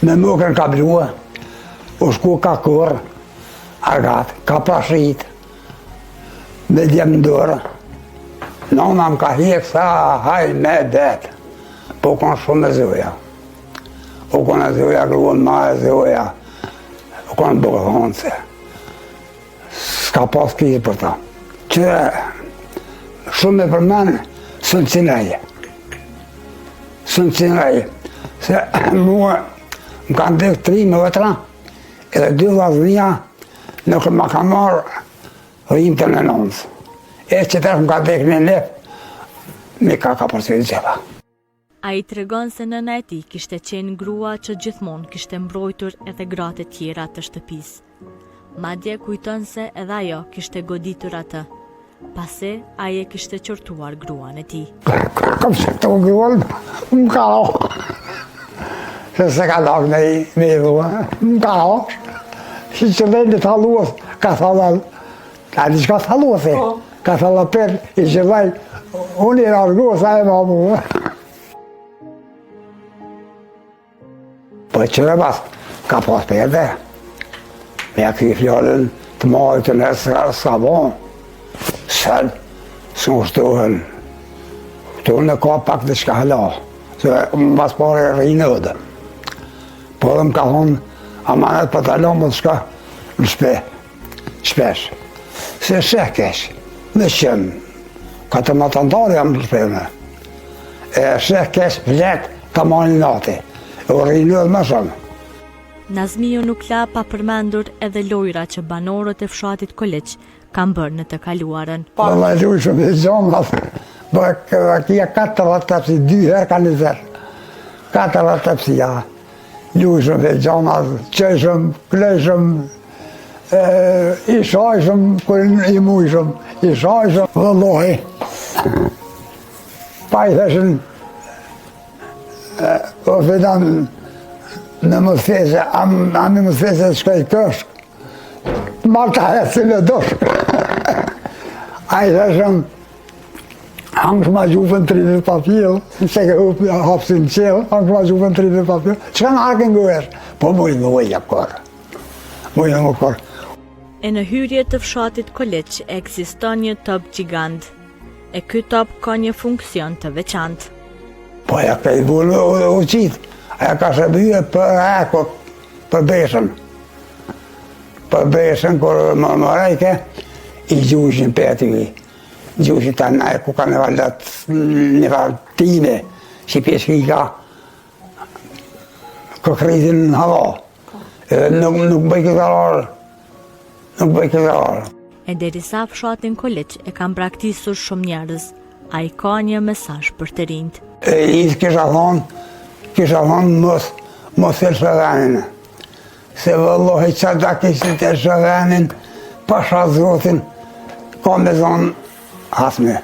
Me mukën ka blua, u shku ka kur, agat, ka prashit, me djemë ndërë. Nona më ka hek sa haj me det, po konë shumë e zoja. U konë e zoja, gruën ma e zoja, u konë bërë thonë se. S'ka pas kizë për ta. Që shumë e përmenë, së në cineje. Së në cineje. Se mua, më kanë dhekë 3 mëtra, edhe 2 vazhnia, nuk më ka marrë rrimë të në nëndës. E që tërë më ka dhekë në lep, me ka përsi gjeva. A i tregon se nëna e tij kishte qenë grua që gjithmonë kishte mbrojtur edhe gratë e tjera të shtëpisë. Madje kujton se edhe ajo kishte goditur atë. Pasi ai e kishte qortuar gruan e tij. Kam që të gruan, më ka o. Se ka lakë në i me i dhua, më ka o. Që vendit haluas, ka thalal, a di që ka thaluas e, ka thalal për i qëllaj, unë i rarguas a e ma mua. Po e qëre pas, ka pas për dhe. Me a këj fjallën të majtë të nësë s'ka bon. Sën, së në shtohen. Këtu në ka pak dhe shka hela. Se më pas pare rrinë edhe. Po dhe më ka thonë, amanet për të lomë dhe shka në shpesh. Se sheh kesh, me qenë, ka të matantari jam në shpejme. E sheh kesh vlet ka mani nati, e u rrinë edhe më shumë. Nazmiju nuk la pa përmendur edhe lojra që banorët e fshatit Koleq kanë bërë në të kaluarën. Valla e lujshëm e gjonat, kia 4 tepsi, 2 herë ka 20. 4 tepsi, ja. Lujshëm e gjonat, qeshëm, kleshëm, i shajshëm, kër i mujshëm, i shajshëm, dhe lohi. Pa i theshën, o fidan, në më these, anë më these të shkaj këshk, ma ta hesi në doshk. A i theshëm, hangë ma gjufën 30 papil, se ke hapsin qelë, hangë ma gjufën 30 papil, që kanë arken gëver? Po mujnë më uja kërë, mujnë më kërë. E në hyrje të fshatit Koleq ekziston një top gjigant, e ky top ka një funksion të veçantë. Po ja ka i bullë u qitë. Aja ka shëbyje për ekot, për beshën. Për beshën, kër më rejke, i gjushin për aty. Gjushin të në ku ka në valet, në valtime, që pjesh ka këkritin në hava. Nuk bëj këtë ararë. Nuk bëj këtë ararë. E derisa fshatin Koleq e kam braktisur shumë njerëz, a i ka një mesazh për të rinjt. I kisha thonë mos e shëvenin. Se vëllohi që da kishtë të shëvenin, pasha zotin, ka me zonë hasme.